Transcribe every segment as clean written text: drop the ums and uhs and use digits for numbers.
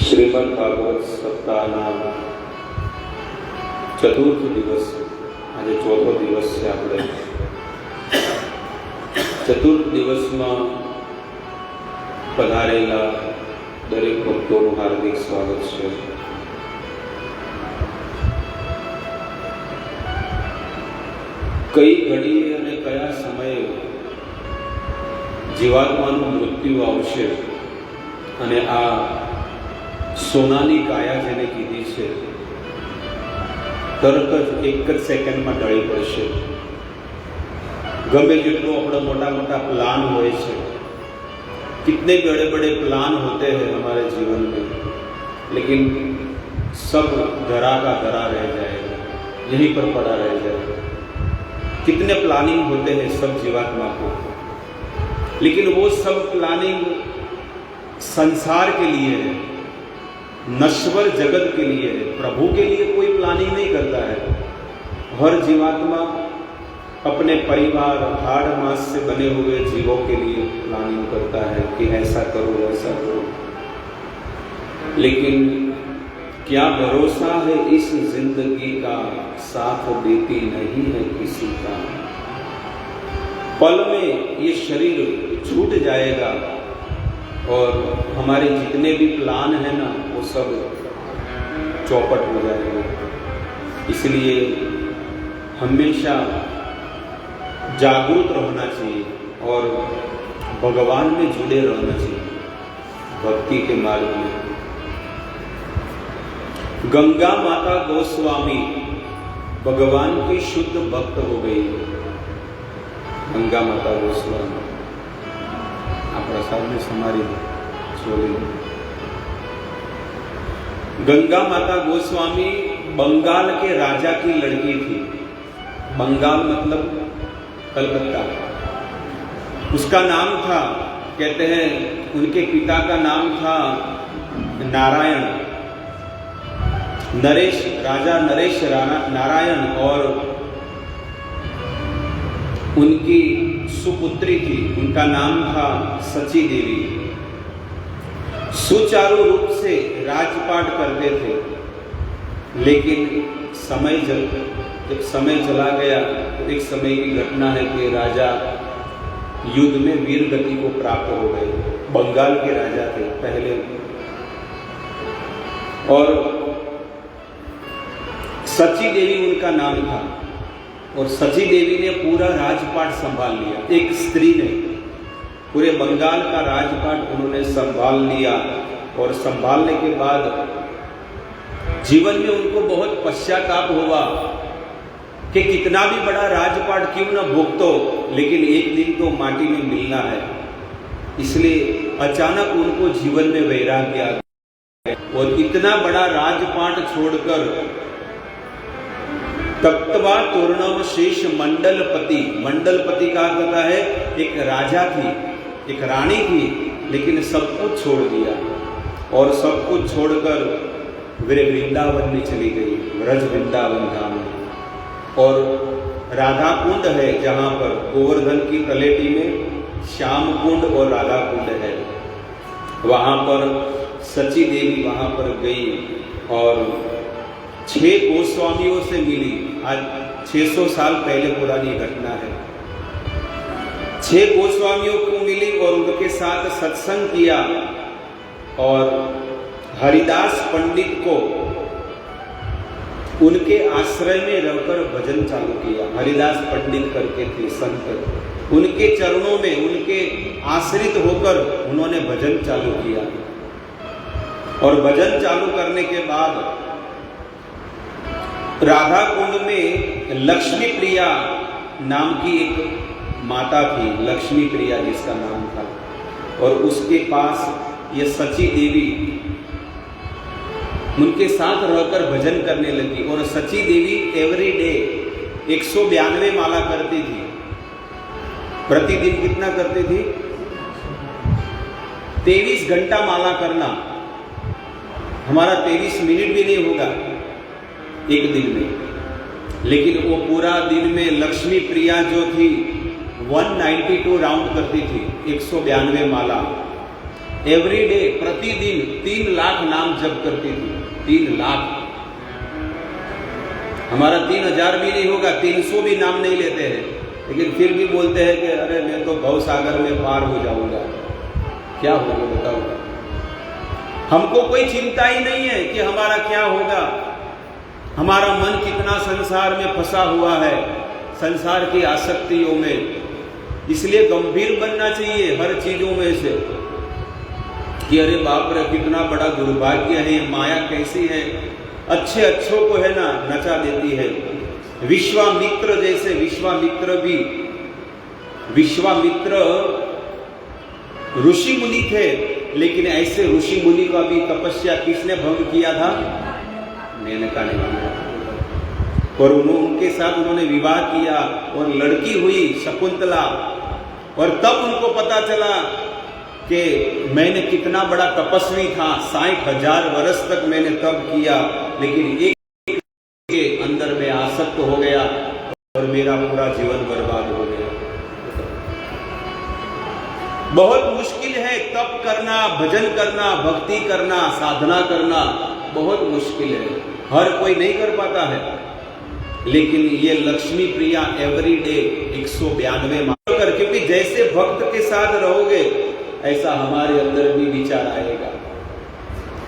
શ્રીમદ ભાગવત સપ્તાહના ચતુર્થ દિવસ, આજે ચોથો દિવસ છે. આપણે ચતુર્થ દિવસમાં પધારેલા દરેક ભક્તોનું હાર્દિક સ્વાગત છે. કઈ ઘડીએ અને કયા સમયે જીવાત્માનું મૃત્યુ આવશે અને આ સોનાની કાયા જેને કીધી છે તરત જ એક જ સેકન્ડમાં ઢળી પડશે. ગમે જેટલો આપણો મોટા મોટા प्लान હોય છે, कितने बड़े बड़े प्लान होते हैं हमारे जीवन में, लेकिन सब धरा का धरा रह जाएगा, यहीं पर पड़ा रह जाएगा. कितने प्लानिंग होते हैं सब जीवात्मा को, लेकिन वो सब प्लानिंग संसार के लिए है, नश्वर जगत के लिए है. प्रभु के लिए कोई प्लानिंग नहीं करता है. हर जीवात्मा अपने परिवार हाड़ मास से बने हुए जीवों के लिए प्लानिंग करता है कि ऐसा करो वैसा करो, लेकिन क्या भरोसा है इस जिंदगी का साथ देती नहीं है किसी का. पल में ये शरीर छूट जाएगा और हमारे जितने भी प्लान है ना वो सब चौपट हो जाएंगे. इसलिए हमेशा जागरूक रहना चाहिए और भगवान में जुड़े रहना चाहिए, भक्ति के मार्ग में. गंगा माता गोस्वामी भगवान की शुद्ध भक्त हो गई. गंगा माता गोस्वामी प्रसाद में समारी छोड़ी. गंगा माता गोस्वामी बंगाल के राजा की लड़की थी. बंगाल मतलब कलकत्ता. उसका नाम था, कहते हैं उनके पिता का नाम था नारायण, नरेश, राजा नरेश नारायण, और उनकी सुपुत्री थी, उनका नाम था सची देवी. सुचारू रूप से राजपाट करते थे, लेकिन जब समय चला गया तो एक समय की घटना है कि राजा युद्ध में वीर गति को प्राप्त हो गए. बंगाल के राजा थे पहले, और सची देवी उनका नाम था. और सची देवी ने पूरा राजपाट संभाल लिया. एक स्त्री ने पूरे बंगाल का राजपाट उन्होंने संभाल लिया, और संभालने के बाद जीवन में उनको बहुत पश्चाताप हुआ कि कितना भी बड़ा राजपाट क्यों न भोगतो, लेकिन एक दिन तो माटी में मिलना है. इसलिए अचानक उनको जीवन में वैराग्य आ गया और इतना बड़ा राजपाट छोड़कर तप्तवा तोरणम शेष मंडलपति. मंडलपति का अर्थ होता है एक राजा थी, एक रानी थी, लेकिन सब कुछ छोड़ दिया और सब कुछ छोड़कर वे वृंदावन में चली गई, ब्रज वृंदावन धाम में. और राधा कुंड है जहाँ पर गोवर्धन की तलेटी में श्याम कुंड और राधा कुंड है. वहाँ पर सची देवी वहाँ पर गई और 6 गोस्वामियों से मिली. आज 600 साल पहले पुरानी घटना है. 6 गोस्वामियों को मिली और उनके साथ सत्संग किया और हरिदास पंडित को उनके आश्रय में रहकर भजन चालू किया. हरिदास पंडित करके थे संत, उनके चरणों में उनके आश्रित होकर उन्होंने भजन चालू किया. और भजन चालू करने के बाद राधा कुंड में लक्ष्मी प्रिया नाम की एक माता थी, लक्ष्मी प्रिया जिसका नाम था, और उसके पास ये सची देवी उनके साथ रहकर भजन करने लगी. और सची देवी एवरी डे 192 माला करती थी. प्रतिदिन कितना करती थी? 23 घंटा माला करना. हमारा 23 मिनट भी नहीं होगा एक दिन में, लेकिन वो पूरा दिन में लक्ष्मी प्रिया जो थी 192 राउंड करती थी, 192 माला. एवरी डे, प्रतिदिन 3 लाख नाम जप करती थी। 3 लाख। हमारा 3000 भी नहीं होगा, 300 भी नाम नहीं लेते हैं, लेकिन फिर भी बोलते हैं कि अरे मैं तो भव सागर में पार हो जाऊंगा। क्या होगा बताओ? हमको कोई चिंता ही नहीं है कि हमारा क्या होगा। हमारा मन कितना संसार में फंसा हुआ है, संसार की आसक्तियों में। इसलिए गंभीर बनना चाहिए हर चीजों में से कि अरे बाप रे कितना बड़ा दुर्भाग्य है, ये माया कैसी है, अच्छे अच्छों को है ना नचा देती है। विश्वामित्र जैसे, विश्वामित्र ऋषि मुनि थे, लेकिन ऐसे ऋषि मुनि का भी तपस्या किसने भंग किया था? मेनका ने किया। और उनके साथ उन्होंने विवाह किया और लड़की हुई शकुंतला। और तब उनको पता चला कि मैंने कितना बड़ा तपस्वी था, 60,000 वर्ष तक मैंने तप किया, लेकिन एक के अंदर में आसक्त हो गया और मेरा पूरा जीवन बर्बाद हो गया। बहुत मुश्किल है तप करना, भजन करना, भक्ति करना, साधना करना, बहुत मुश्किल है। हर कोई नहीं कर पाता है, लेकिन ये लक्ष्मी प्रिया एवरी डे 192 माला कर, क्योंकि जैसे भक्त के साथ रहोगे ऐसा हमारे अंदर भी विचार आएगा।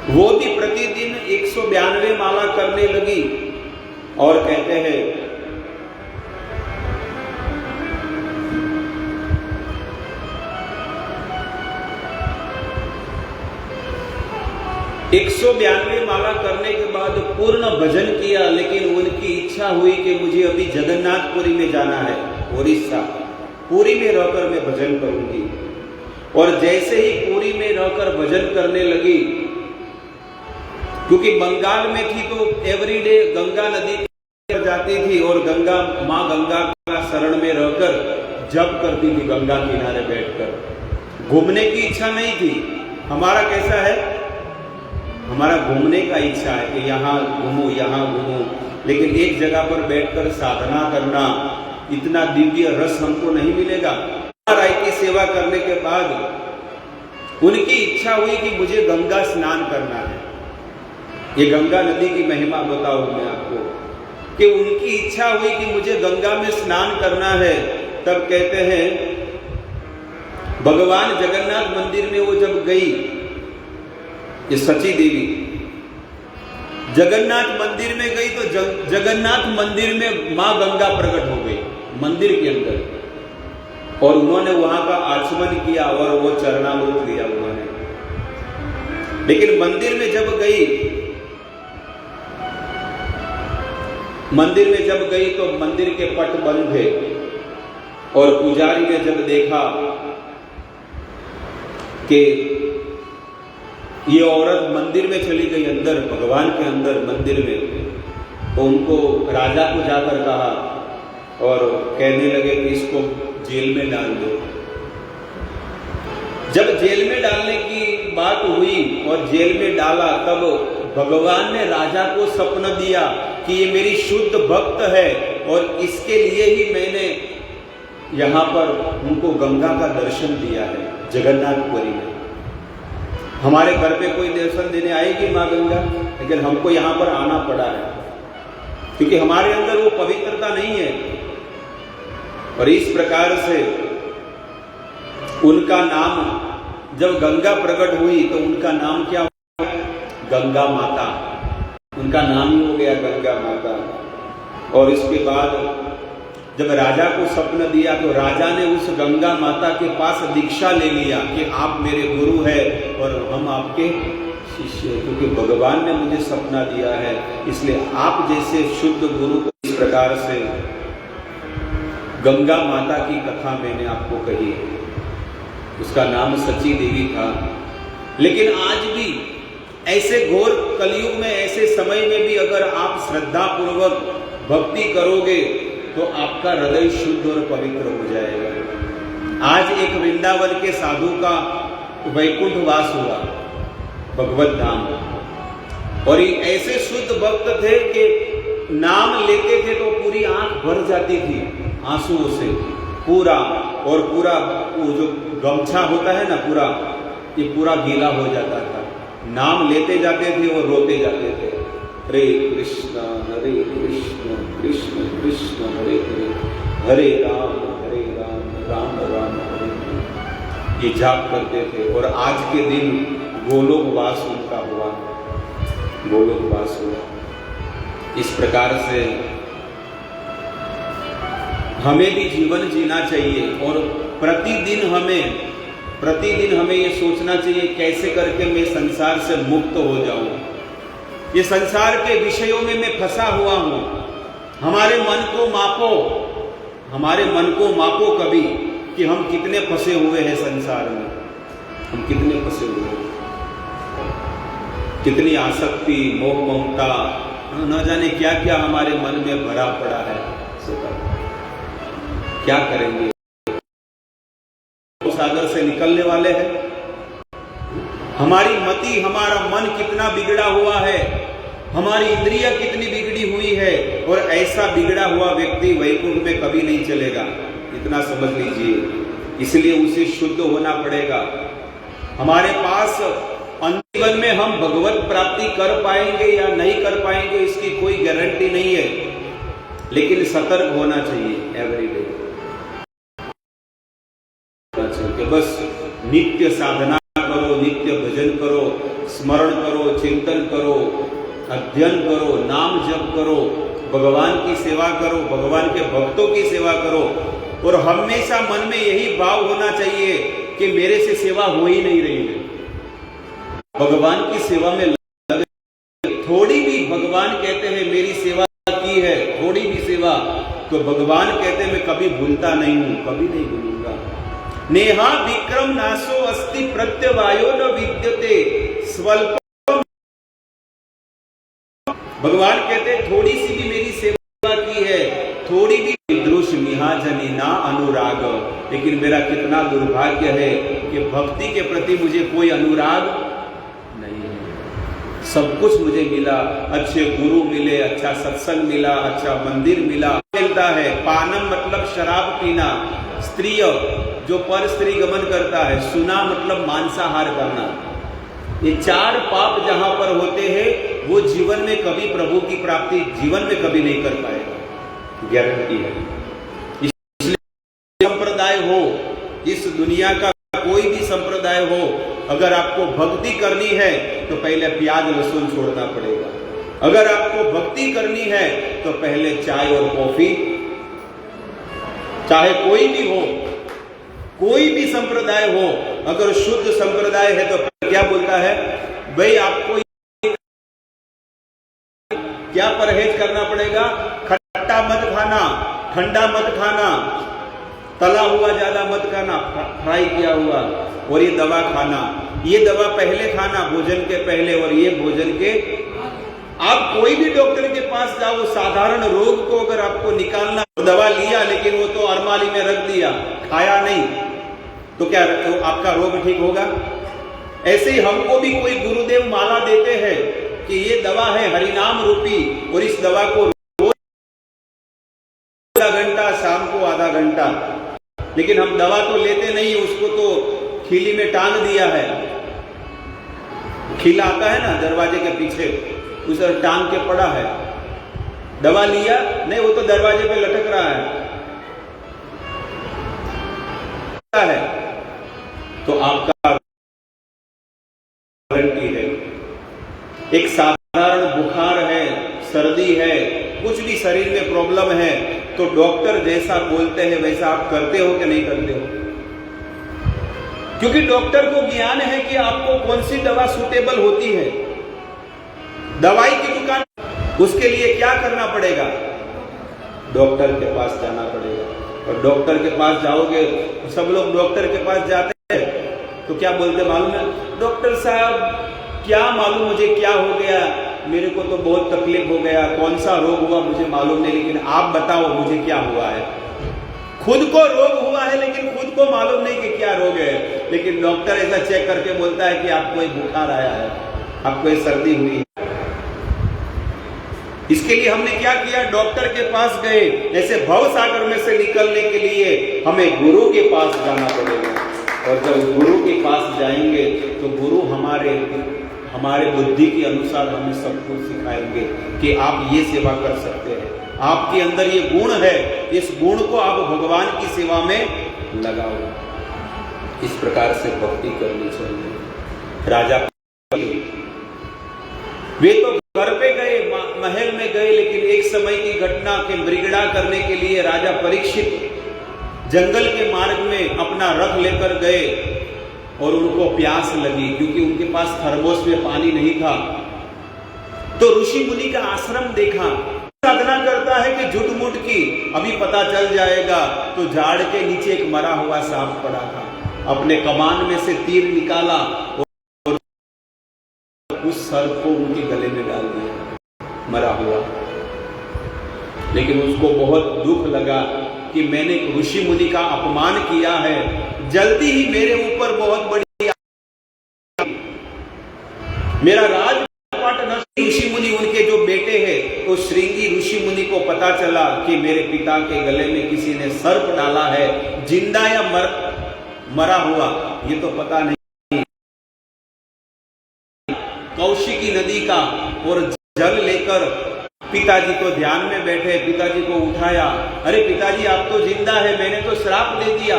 वो भी प्रतिदिन 192 माला करने लगी और कहते हैं 192 माला करने के बाद पूर्ण भजन किया, लेकिन उनकी इच्छा हुई कि मुझे अभी जगन्नाथपुरी में जाना है, उड़ीसा, पुरी में रहकर मैं भजन करूंगी। और जैसे ही पुरी में रहकर भजन करने लगी, क्योंकि बंगाल में थी तो एवरीडे गंगा नदी पर जाती थी और माँ गंगा का शरण में रहकर जप करती थी, गंगा किनारे बैठकर। घूमने की इच्छा नहीं थी। हमारा कैसा है? हमारा घूमने का इच्छा है कि यहाँ घूमूं, यहाँ घूमूं, लेकिन एक जगह पर बैठकर साधना करना, इतना दिव्य रस हमको नहीं मिलेगा। राय की सेवा करने के बाद उनकी इच्छा हुई कि मुझे गंगा स्नान करना है। ये गंगा नदी की महिमा बताऊं मैं आपको, कि उनकी इच्छा हुई कि मुझे गंगा में स्नान करना है। तब कहते हैं भगवान जगन्नाथ मंदिर में वो जब गई, ये सची देवी जगन्नाथ मंदिर में गई तो जगन्नाथ मंदिर में मां गंगा प्रकट हो गई मंदिर के अंदर, और उन्होंने वहां का आचमन किया और वो चरणामृत लिया उन्होंने। लेकिन मंदिर में जब गई तो मंदिर के पट बंद थे, और पुजारी ने जब देखा कि ये औरत मंदिर में चली गई, अंदर भगवान के अंदर मंदिर में, तो उनको राजा को जाकर कहा और कहने लगे कि इसको जेल में डाल दो। जब जेल में डालने की बात हुई और जेल में डाला, तब भगवान ने राजा को सपना दिया कि ये मेरी शुद्ध भक्त है और इसके लिए ही मैंने यहाँ पर उनको गंगा का दर्शन दिया है जगन्नाथपुरी में। हमारे घर पे कोई दर्शन देने आएगी माँ गंगा, लेकिन हमको यहाँ पर आना पड़ा है क्योंकि हमारे अंदर वो पवित्रता नहीं है। और इस प्रकार से उनका नाम, जब गंगा प्रकट हुई तो उनका नाम क्या हुआ? गंगा माता। उनका नाम ही हो गया गंगा माता। और इसके बाद जब राजा को स्वप्न दिया तो राजा ने उस गंगा माता के पास दीक्षा ले लिया कि आप मेरे गुरु हैं और हम आपके शिष्य हैं, क्योंकि भगवान ने मुझे सपना दिया है, इसलिए आप जैसे शुद्ध गुरु को। इस प्रकार से गंगा माता की कथा मैंने आपको कही, उसका नाम सची देवी था। लेकिन आज भी ऐसे घोर कलयुग में, ऐसे समय में भी अगर आप श्रद्धा पूर्वक भक्ति करोगे तो आपका हृदय शुद्ध और पवित्र हो जाएगा। आज एक वृंदावन के साधु का वैकुंठ वास हुआ, भगवत धाम, और ये ऐसे शुद्ध भक्त थे कि नाम लेते थे तो पूरी आंख भर जाती थी आंसुओं से, पूरा। और पूरा वो जो गमछा होता है ना, पूरा ये पूरा गीला हो जाता था। नाम लेते जाते थे और रोते जाते थे। हरे कृष्ण कृष्ण कृष्ण हरे हरे, हरे राम राम राम हरे हरे, ये जाप करते थे। और आज के दिन गोलोकवास उनका हुआ, गोलोकवास हुआ। इस प्रकार से हमें भी जीवन जीना चाहिए और प्रतिदिन हमें ये सोचना चाहिए कैसे करके मैं संसार से मुक्त हो जाऊं। ये संसार के विषयों में मैं फंसा हुआ हूं। हमारे मन को मापो कभी कि हम कितने फंसे हुए हैं संसार में, हम कितने फंसे हुए हैं, कितनी आसक्ति, मोह, ममता, न जाने क्या क्या हमारे मन में भरा पड़ा है। क्या करेंगे? सागर से निकलने वाले हैं। हमारी मति, हमारा मन कितना बिगड़ा हुआ है, हमारी इंद्रियां कितनी बिगड़ी हुई है, और ऐसा बिगड़ा हुआ व्यक्ति वैकुंठ में कभी नहीं चलेगा, इतना समझ लीजिए। इसलिए उसे शुद्ध होना पड़ेगा। हमारे पास जीवन में हम भगवत प्राप्ति कर पाएंगे या नहीं कर पाएंगे इसकी कोई गारंटी नहीं है, लेकिन सतर्क होना चाहिए एवरीडे। बस नित्य साधना करो, नित्य भजन करो, स्मरण करो, चिंतन करो, अध्ययन करो, नाम जप करो, भगवान की सेवा करो, भगवान के भक्तों की सेवा करो। और हमेशा मन में यही भाव होना चाहिए कि मेरे से सेवा हो ही नहीं रही है, भगवान की सेवा में लग, थोड़ी भी भगवान कहते हैं मेरी सेवा की है, थोड़ी भी सेवा, तो भगवान कहते हैं मैं कभी भूलता नहीं हूं, कभी नहीं भूलूंगा। नेहा विक्रम नासो अस्ति प्रत्यवायो न विद्यते स्वल्पम। भगवान कहते हैं थोड़ी सी भी मेरी सेवा की है, थोड़ी भी दृश मिहाजनी ना अनुराग, लेकिन मेरा कितना दुर्भाग्य है कि भक्ति के प्रति मुझे कोई अनुराग नहीं है। सब कुछ मुझे मिला, अच्छे गुरु मिले, अच्छा सत्संग मिला, अच्छा मंदिर मिलता है। पानम मतलब शराब पीना, स्त्रीय जो पर स्त्री गमन करता है, सुना मतलब मांसाहार करना, ये चार पाप जहां पर होते हैं वो जीवन में कभी प्रभु की प्राप्ति जीवन में कभी नहीं कर पाएगा, गारंटी है। इसलिए संप्रदाय हो, इस दुनिया का कोई भी संप्रदाय हो, अगर आपको भक्ति करनी है तो पहले प्याज लहसुन छोड़ना पड़ेगा। अगर आपको भक्ति करनी है तो पहले चाय और कॉफी, चाहे कोई भी हो, कोई भी संप्रदाय हो, अगर शुद्ध संप्रदाय है तो क्या बोलता है भाई, आपको क्या परहेज करना पड़ेगा? खट्टा मत खाना, ठंडा मत खाना, तला हुआ ज्यादा मत खाना, फ्राई किया हुआ, और ये दवा खाना, ये दवा पहले खाना भोजन के पहले, और ये भोजन के। आप कोई भी डॉक्टर के पास जाओ, साधारण रोग को अगर आपको निकालना, दवा लिया लेकिन वो तो अरमाली में रख दिया, खाया नहीं, तो क्या तो आपका रोग ठीक होगा? ऐसे ही हमको भी कोई गुरुदेव माला देते हैं कि ये दवा है हरिनाम रूपी, और इस दवा को रोज आधा घंटा, शाम को आधा घंटा, लेकिन हम दवा तो लेते नहीं, उसको तो खिली में टांग दिया है। खिला आता है ना दरवाजे के पीछे, उसे टांग के पड़ा है। दवा लिया नहीं, वो तो दरवाजे पे लटक रहा है। तो आपका गारंटी है। एक साधारण बुखार है, सर्दी है, कुछ भी शरीर में प्रॉब्लम है, तो डॉक्टर जैसा बोलते हैं वैसा आप करते हो कि नहीं करते हो? क्योंकि डॉक्टर को ज्ञान है कि आपको कौन सी दवा सूटेबल होती है। दवाई की दुकान, उसके लिए क्या करना पड़ेगा? डॉक्टर के पास जाना पड़ेगा। और डॉक्टर के पास जाओगे, सब लोग डॉक्टर के पास जाते हैं तो क्या बोलते मालूम है? डॉक्टर साहब क्या मालूम मुझे क्या हो गया, मेरे को तो बहुत तकलीफ हो गया, कौन सा रोग हुआ मुझे मालूम नहीं, लेकिन आप बताओ मुझे क्या हुआ है। खुद को रोग हुआ है लेकिन खुद को मालूम नहीं कि क्या रोग है, लेकिन डॉक्टर ऐसा चेक करके बोलता है कि आपको एक बुखार आया है, आपको एक सर्दी हुई है। इसके लिए हमने क्या किया? डॉक्टर के पास गए। ऐसे भव सागर में से निकलने के लिए हमें गुरु के पास जाना पड़ेगा। और जब गुरु के पास जाएंगे तो गुरु हमारे बुद्धि के अनुसार हमें सब कुछ सिखाएंगे कि आप ये सेवा कर सकते हैं, आपके अंदर ये गुण है, इस गुण को आप भगवान की सेवा में लगाओ। इस प्रकार से भक्ति करनी चाहिए। राजा वे तो घर पे गए, महल में गए, लेकिन एक समय की घटना के मृगड़ा करने के लिए राजा परीक्षित जंगल के मार्ग में अपना रथ लेकर गए और उनको प्यास लगी, क्योंकि उनके पास थर्मोस में पानी नहीं था। तो ऋषि मुनि का आश्रम देखा, साधना करता है कि झुटमुट की अभी पता चल जाएगा। तो झाड़ के नीचे एक मरा हुआ सांप पड़ा था, अपने कमान में से तीर निकाला और उस सर्प को उनके गले में डाल दिया, मरा हुआ। लेकिन उसको बहुत दुख लगा कि मैंने ऋषि मुनि का अपमान किया है, जल्दी ही मेरे ऊपर बहुत बड़ी मेरा राजपाट नष्ट। ऋषि मुनि उनके जो बेटे हैं, तो श्रृंगी ऋषि मुनि को पता चला कि मेरे पिता के गले में किसी ने सर्प डाला है, जिंदा या मरा हुआ ये तो पता नहीं। कौशिकी नदी का और जल लेकर पिताजी तो ध्यान में बैठे, पिताजी को उठाया, अरे पिताजी आप तो जिंदा है, मैंने तो श्राप दे दिया।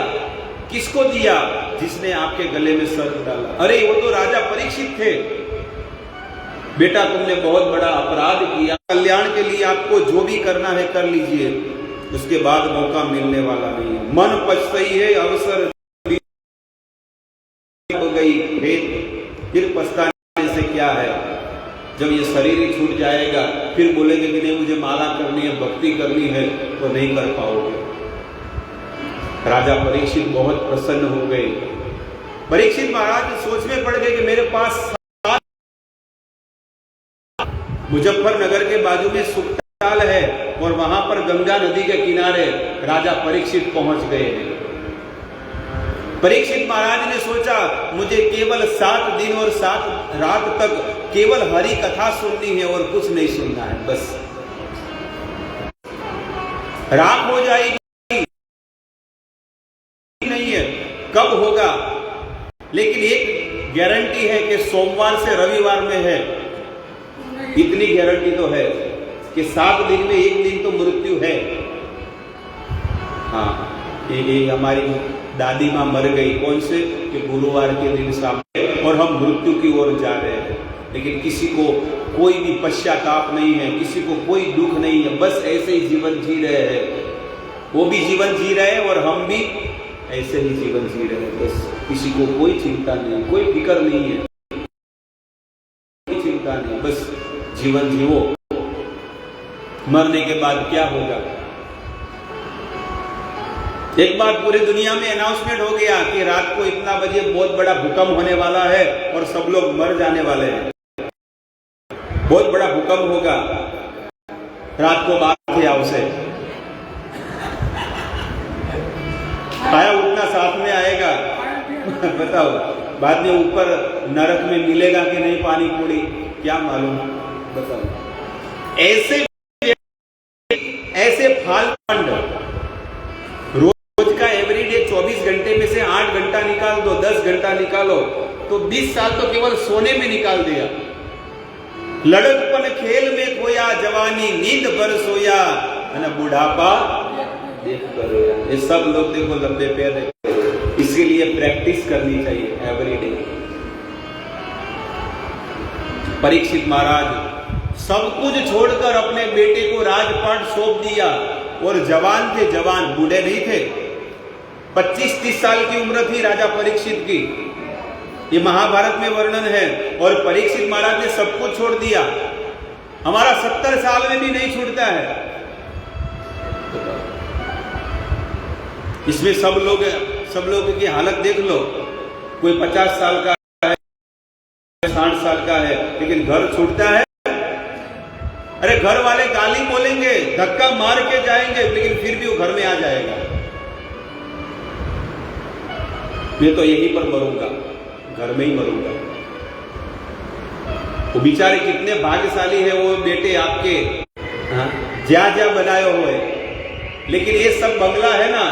किसको दिया? जिसने आपके गले में सर्प डाला। अरे वो तो राजा परीक्षित थे। बेटा तुमने बहुत बड़ा अपराध किया, कल्याण के लिए आपको जो भी करना है कर लीजिए, उसके बाद मौका मिलने वाला नहीं है। मन पछताई है, अवसर हो गई, फिर पछताने से क्या है? जब ये शरीर ही छूट जाएगा फिर बोलेंगे कि नहीं मुझे माला करनी है, भक्ति करनी है, तो नहीं कर पाओगे। राजा परीक्षित बहुत प्रसन्न हो गए। परीक्षित महाराज सोच में पड़ गए कि मेरे पास मुजफ्फरनगर के बाजू में सुखताल है और वहां पर गंगा नदी के किनारे राजा परीक्षित पहुंच गए हैं। परीक्षित महाराज ने सोचा मुझे केवल 7 दिन और 7 रात तक केवल हरि कथा सुननी है और कुछ नहीं सुनना है, बस। रात हो जाएगी नहीं है, कब होगा? लेकिन एक गारंटी है कि सोमवार से रविवार में है। इतनी गारंटी तो है कि 7 दिन में 1 दिन तो मृत्यु है। हाँ, ये हमारी दादी माँ मर गई, कौन से? कि गुरुवार के दिन सामने, और हम मृत्यु की ओर जा रहे हैं। लेकिन किसी को कोई भी पश्चाताप नहीं है, किसी को कोई दुख नहीं है, बस ऐसे ही जीवन जी रहे हैं। वो भी जीवन जी रहे हैं और हम भी ऐसे ही जीवन जी रहे हैं, बस। किसी को कोई चिंता नहीं, कोई फिक्र नहीं है, कोई चिंता नहीं, बस जीवन जीवो। मरने के बाद क्या होगा? एक बार पूरी दुनिया में अनाउंसमेंट हो गया कि रात को इतना बजे बहुत बड़ा भूकंप होने वाला है और सब लोग मर जाने वाले हैं। बहुत बड़ा भूकंप होगा, रात को बात किया उसे, खाया उठना साथ में आएगा। बताओ बाद में ऊपर नरक में मिलेगा कि नहीं पानी पूरी, क्या मालूम? बताओ। ऐसे फालतू रोज का एवरीडे 24 घंटे में से 8 घंटा निकाल दो, 10 घंटा निकालो, तो 20 साल तो केवल सोने में निकाल दिया। लड़कपन खेल में खोया, जवानी नींद पर सोया, है बुढ़ापा देख कर रोया। ये सब लोग देखो लंबे पैर है, इसीलिए प्रैक्टिस करनी चाहिए एवरीडे। परीक्षित महाराज सब कुछ छोड़कर अपने बेटे को राजपाट सौंप दिया, और जवान थे, जवान, बूढ़े नहीं थे। 25-30 साल की उम्र थी राजा परीक्षित की, ये महाभारत में वर्णन है। और परीक्षित महाराज ने सब कुछ छोड़ दिया। हमारा 70 साल में भी नहीं छूटता है। इसमें सब लोग की हालत देख लो, कोई 50 साल का है, 60 साल का है, लेकिन घर छूटता है। अरे घर वाले गाली बोलेंगे, धक्का मार के जाएंगे, लेकिन फिर भी वो घर में आ जाएगा। मैं तो यहीं पर मरूंगा, घर में ही मरूंगा। वो बेचारे कितने भाग्यशाली है वो बेटे आपके, ज्या बनाए हुए। लेकिन ये सब बंगला है ना,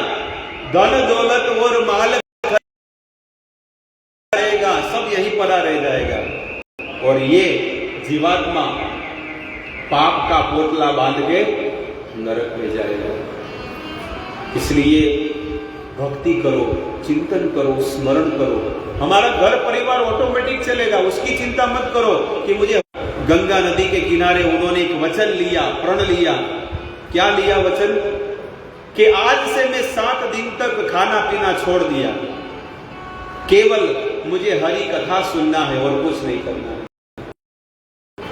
धन दौलत और माल पड़ा रह जाएगा और ये जीवात्मा पाप का पोटला बांध के नरक में जाएगा। इसलिए भक्ति करो, चिंतन करो, स्मरण करो। हमारा घर परिवार ऑटोमेटिक चलेगा, उसकी चिंता मत करो कि मुझे। गंगा नदी के किनारे उन्होंने एक वचन लिया, प्रण लिया। क्या लिया वचन? कि आज से मैं 7 दिन तक खाना पीना छोड़ दिया, केवल मुझे हरि कथा सुनना है और कुछ नहीं करना है।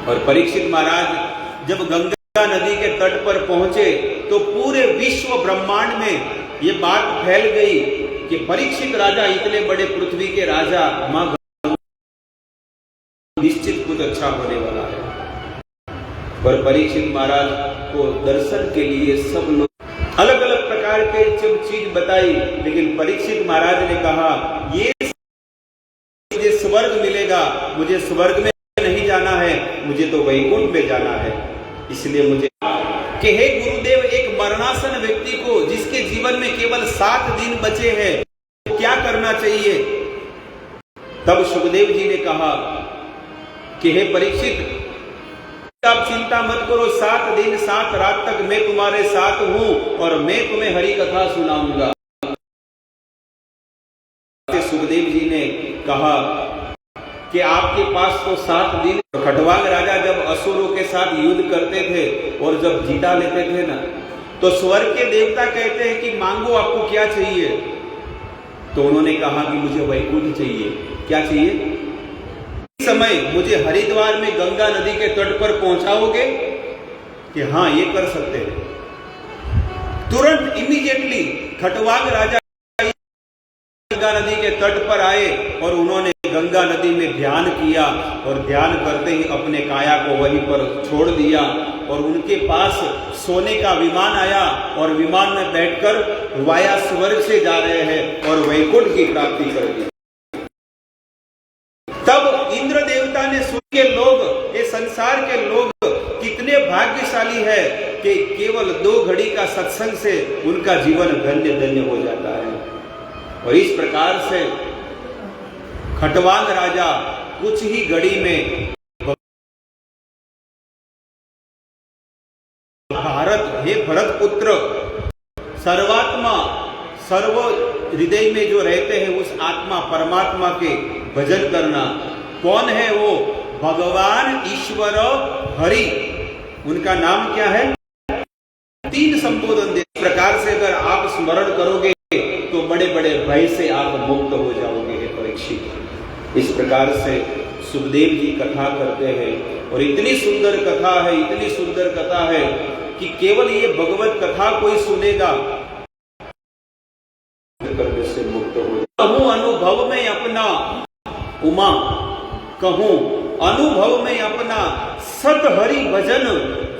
और परीक्षित महाराज जब गंगा नदी के तट पर पहुंचे तो पूरे विश्व ब्रह्मांड में ये बात फैल गई कि परीक्षित राजा, इतने बड़े पृथ्वी के राजा, मां निश्चित कुछ अच्छा होने वाला है। पर परीक्षित महाराज को दर्शन के लिए सब लोग अलग अलग प्रकार के चीज बताई, लेकिन परीक्षित महाराज ने कहा ये मुझे स्वर्ग मिलेगा, मुझे स्वर्ग में नहीं जाना है, मुझे तो वैकुंठ में जाना है। इसलिए मुझे कि हे गुरुदेव, एक मरणासन व्यक्ति को जिसके जीवन में केवल 7 दिन बचे हैं, तो क्या करना चाहिए? तब सुखदेव जी ने कहा कि हे परीक्षित, आप चिंता मत करो, 7 दिन 7 रात तक मैं तुम्हारे साथ हूं और मैं तुम्हें हरि कथा सुनाऊंगा। सुखदेव जी ने कहा कि आपके पास तो 7 दिन। खटवांग राजा जब असुरों के साथ युद्ध करते थे और जब जीता लेते थे ना, तो स्वर्ग के देवता कहते हैं कि मांगो, आपको क्या चाहिए? तो उन्होंने कहा कि मुझे वैकुंठ चाहिए। क्या चाहिए? समय मुझे हरिद्वार में गंगा नदी के तट पर पहुंचाओगे? कि हाँ, ये कर सकते हैं। तुरंत इमीडिएटली खटवांग राजा गंगा नदी के तट पर आए और उन्होंने गंगा नदी में ध्यान किया और ध्यान करते ही अपने काया को वहीं पर छोड़ दिया और उनके पास सोने का विमान आया और विमान में बैठकर वाया स्वर्ग से जा रहे हैं और वैकुंठ की प्राप्ति कर दी। तब इंद्र देवता ने सुन के लोग, ये संसार के लोग कितने भाग्यशाली है कि केवल 2 घड़ी का सत्संग से उनका जीवन धन्य धन्य हो जाता है। और इस प्रकार से खटवांग राजा कुछ ही घड़ी में भारत, हे भरत पुत्र, सर्वात्मा, सर्व हृदय में जो रहते हैं उस आत्मा परमात्मा के भजन करना। कौन है वो? भगवान ईश्वर हरि। उनका नाम क्या है? 3 संबोधन दे। इस प्रकार से अगर आप स्मरण करोगे तो बड़े बड़े भय से आप मुक्त हो जाओगे। हे परीक्षित, इस प्रकार से सुखदेव जी कथा करते हैं और इतनी सुंदर कथा है, इतनी सुंदर कथा है कि केवल ये भगवत कथा कोई सुनेगा करने से मुक्त हो। कहूं अनुभव में अपना, उमा कहूं अनुभव में अपना, सत हरि भजन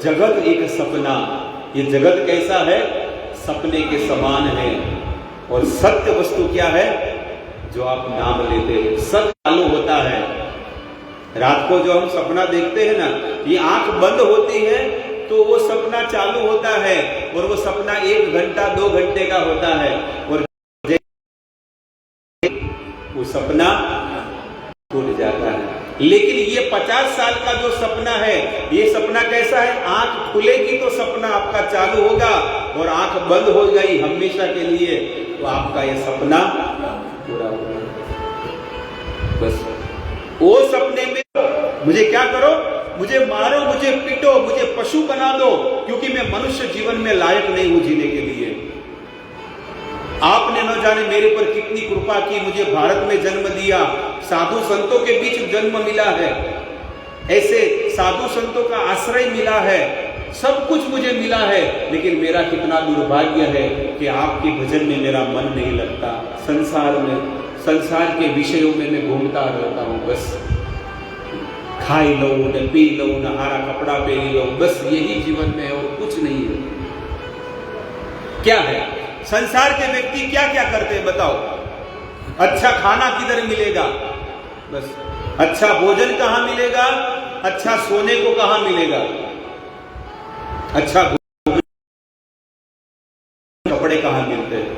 जगत एक सपना। ये जगत कैसा है? सपने के समान है। और सत्य वस्तु क्या है? जो आप नाम लेते हैं। सत्य चालू होता है। रात को जो हम सपना देखते हैं ना, ये आंख बंद होती है तो वो सपना चालू होता है और वो सपना 1 घंटा 2 घंटे का होता है और वो सपना टूट जाता है। लेकिन ये 50 साल का जो सपना है, ये सपना कैसा है? आंख खुलेगी तो सपना आपका चालू होगा और आंख बंद हो गई हमेशा के लिए तो आपका ये सपना पूरा होगा। बस वो सपने में मुझे क्या करो? मुझे मारो, मुझे पीटो, मुझे पशु बना दो, क्योंकि मैं मनुष्य जीवन में लायक नहीं हूं जीने के लिए। आपने न जाने मेरे पर कितनी कृपा की, मुझे भारत में जन्म दिया, साधु संतों के बीच जन्म मिला है, ऐसे साधु संतों का आश्रय मिला है, सब कुछ मुझे मिला है, लेकिन मेरा कितना दुर्भाग्य है कि आपके भजन में मेरा मन नहीं लगता। संसार में, संसार के विषयों में मैं घूमता रहता हूं। बस खाई लो न पी लो न हारा कपड़ा पहन लो, बस यही जीवन में और कुछ नहीं है। क्या है? संसार के व्यक्ति क्या क्या करते हैं बताओ? अच्छा खाना किधर मिलेगा? बस अच्छा भोजन कहां मिलेगा? अच्छा सोने को कहां मिलेगा? अच्छा कपड़े कहां मिलते हैं?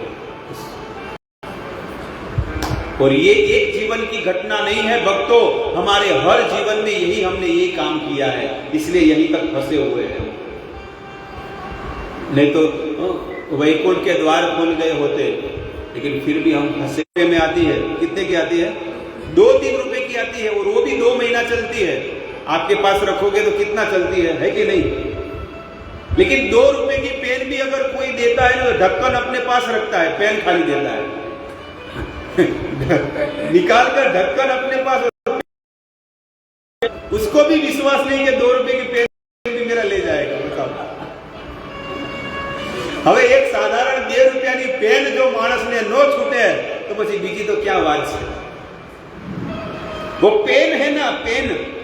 और ये एक जीवन की घटना नहीं है भक्तों, हमारे हर जीवन में यही हमने ये काम किया है, इसलिए यहीं तक फंसे हुए हैं। नहीं तो वैकुंठ के द्वार खुल गए होते, लेकिन फिर भी हम फंसे में आती है। कितने की आती है? 2-3 रुपए की आती है, और वो भी 2 महीना चलती है। आपके पास रखोगे तो कितना चलती है कि नहीं? लेकिन 2 रुपए की पेन भी अगर कोई देता है ना, ढक्कन अपने पास रखता है, पेन खाली देता है निकाल कर ढक्कन अपने पास, उसको भी विश्वास नहीं कि 2 रुपए की पेन भी मेरा ले जाएगा। बताओ, હવે એક સાધારણ 2 રૂપિયાની પેન જો માણસને નો છૂટે તો પછી બીજી તો ક્યાં વાત છે। वो पेन है ना,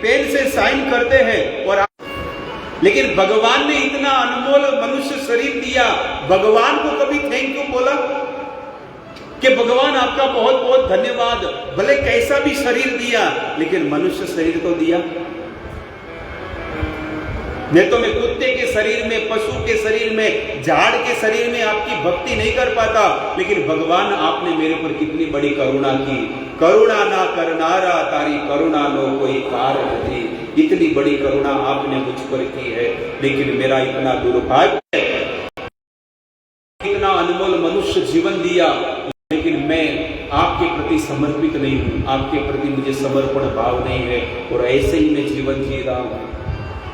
पेन से साइन करते हैं। और लेकिन भगवान ने इतना अनमोल मनुष्य शरीर दिया, भगवान को कभी थैंक यू बोला कि भगवान आपका बहुत बहुत धन्यवाद, भले कैसा भी शरीर दिया लेकिन मनुष्य शरीर तो दिया। नहीं तो मैं कुत्ते के शरीर में, पशु के शरीर में, झाड़ के शरीर में आपकी भक्ति नहीं कर पाता, लेकिन भगवान आपने मेरे पर कितनी बड़ी करुणा की। करुणा ना करनारा तारी करुणा नो कोई कार नहीं, इतनी बड़ी करुणा आपने मुझ पर की है। लेकिन मेरा इतना दुर्भाग्य, इतना अनमोल मनुष्य जीवन दिया, लेकिन मैं आपके प्रति समर्पित नहीं हूं, आपके प्रति मुझे समर्पण भाव नहीं है, और ऐसे ही मैं जीवन जी रहा हूं।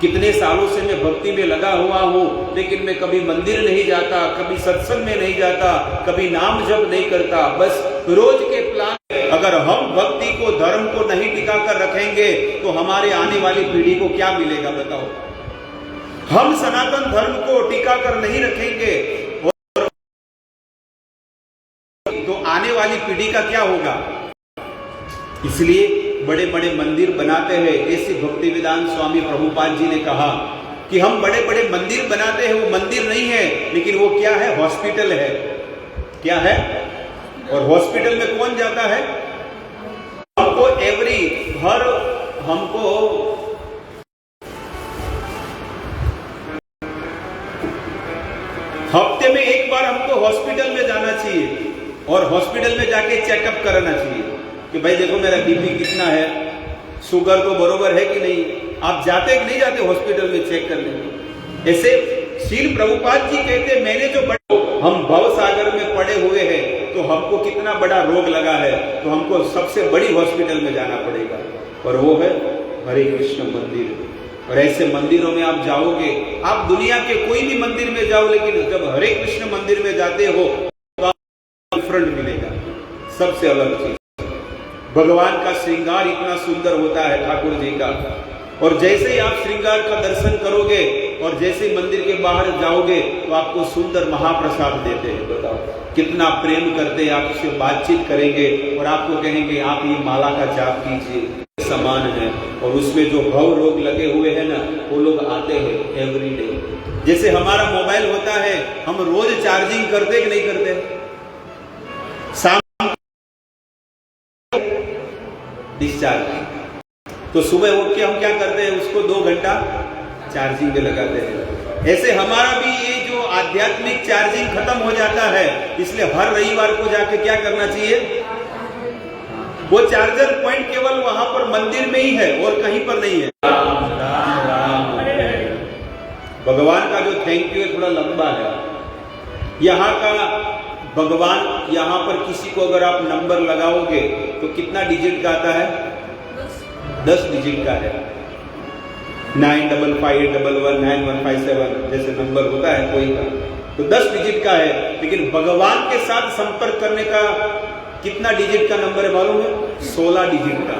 कितने सालों से मैं भक्ति में लगा हुआ हूं, लेकिन मैं कभी मंदिर नहीं जाता, कभी सत्संग में नहीं जाता, कभी नाम जप नहीं करता, बस रोज के प्लान। अगर हम भक्ति को, धर्म को नहीं टिका कर रखेंगे तो हमारे आने वाली पीढ़ी को क्या मिलेगा बताओ? हम सनातन धर्म को टिका कर नहीं रखेंगे तो आने वाली पीढ़ी का क्या होगा? इसलिए बड़े बड़े मंदिर बनाते हैं। ऐसे भक्ति वेदांत स्वामी प्रभुपाद जी ने कहा कि हम बड़े बड़े मंदिर बनाते हैं, वो मंदिर नहीं है, लेकिन वो क्या है? हॉस्पिटल है। क्या है? और हॉस्पिटल में कौन जाता है? हमको हमको हफ्ते में एक बार हमको हॉस्पिटल में जाना चाहिए, और हॉस्पिटल में जाके चेकअप कराना चाहिए कि भाई देखो मेरा बीपी कितना है, शुगर तो बरोबर है कि नहीं। आप जाते कि नहीं जाते हॉस्पिटल में चेक करने? ऐसे श्रील प्रभुपाद जी कहते, मैंने जो हम भव सागर में पड़े हुए हैं, तो हमको कितना बड़ा रोग लगा है, तो हमको सबसे बड़ी हॉस्पिटल में जाना पड़ेगा, और वो है हरे कृष्ण मंदिर। और ऐसे मंदिरों में आप जाओगे, आप दुनिया के कोई भी मंदिर में जाओ, लेकिन जब हरे कृष्ण मंदिर में जाते हो तो आपको डिफरेंट मिलेगा, सबसे अलग चीज। भगवान का श्रृंगार इतना सुंदर होता है ठाकुर जी का, और जैसे ही आप श्रृंगार का दर्शन करोगे और जैसे ही मंदिर के बाहर जाओगे तो आपको सुंदर महाप्रसाद देते हैं। बताओ कितना प्रेम करते हैं, आपसे बातचीत करेंगे और आपको कहेंगे आप ये माला का जाप कीजिए, समान है। और उसमें जो भव रोग लगे हुए हैं ना, वो लोग आते हैं एवरी डे। जैसे हमारा मोबाइल होता है, हम रोज चार्जिंग करते कि नहीं करते? डिस्चार्ज। तो सुबह उठ के हम क्या करते हैं? उसको 2 घंटा चार्जिंग पे लगाते हैं। ऐसे हमारा भी ये जो आध्यात्मिक चार्जिंग खत्म हो जाता है, इसलिए हर रविवार को जाके क्या करना चाहिए? वो चार्जर पॉइंट केवल वहां पर मंदिर में ही है और कहीं पर नहीं है। राम राम राम। भगवान का जो थैंक यू है थोड़ा लंबा है। यहाँ का भगवान, यहाँ पर किसी को अगर आप नंबर लगाओगे तो कितना डिजिट का आता है? 10 डिजिट का है। 9551119157 जैसे नंबर होता है कोई का, तो 10 डिजिट का है। लेकिन भगवान के साथ संपर्क करने का कितना डिजिट का नंबर है मालूम है? 16 डिजिट का।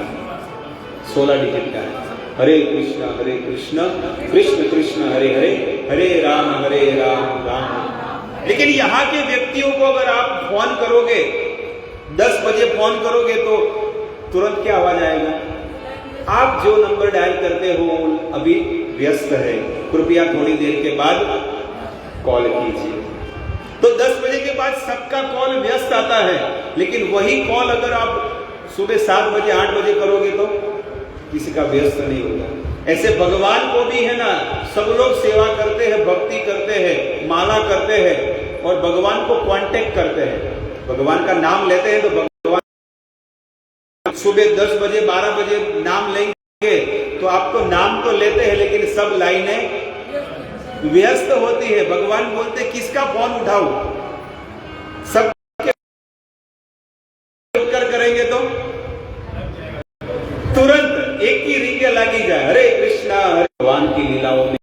16 डिजिट का है। हरे कृष्ण कृष्ण कृष्ण हरे हरे, हरे राम राम। लेकिन यहाँ के व्यक्तियों को अगर आप फोन करोगे, 10 बजे फोन करोगे तो तुरंत क्या आवाज आएगा? आप जो नंबर डायल करते हो अभी व्यस्त है, कृपया थोड़ी देर के बाद कॉल कीजिए। तो 10 बजे के बाद सबका कॉल व्यस्त आता है, लेकिन वही कॉल अगर आप सुबह 7 बजे 8 बजे करोगे तो किसी का व्यस्त नहीं होगा। ऐसे भगवान को भी है ना, सब लोग सेवा करते हैं, भक्ति करते हैं, माला करते हैं और भगवान को कांटेक्ट करते हैं, भगवान का नाम लेते हैं तो सुबह 10 बजे 12 बजे नाम लेंगे तो आप तो नाम तो लेते हैं लेकिन सब लाइनें व्यस्त होती है। भगवान बोलते किसका फोन उठाऊं, सब कर करेंगे तो तुरंत एक ही रिंग लगी जाए, हरे कृष्णा, हरे। भगवान की लीलाओं में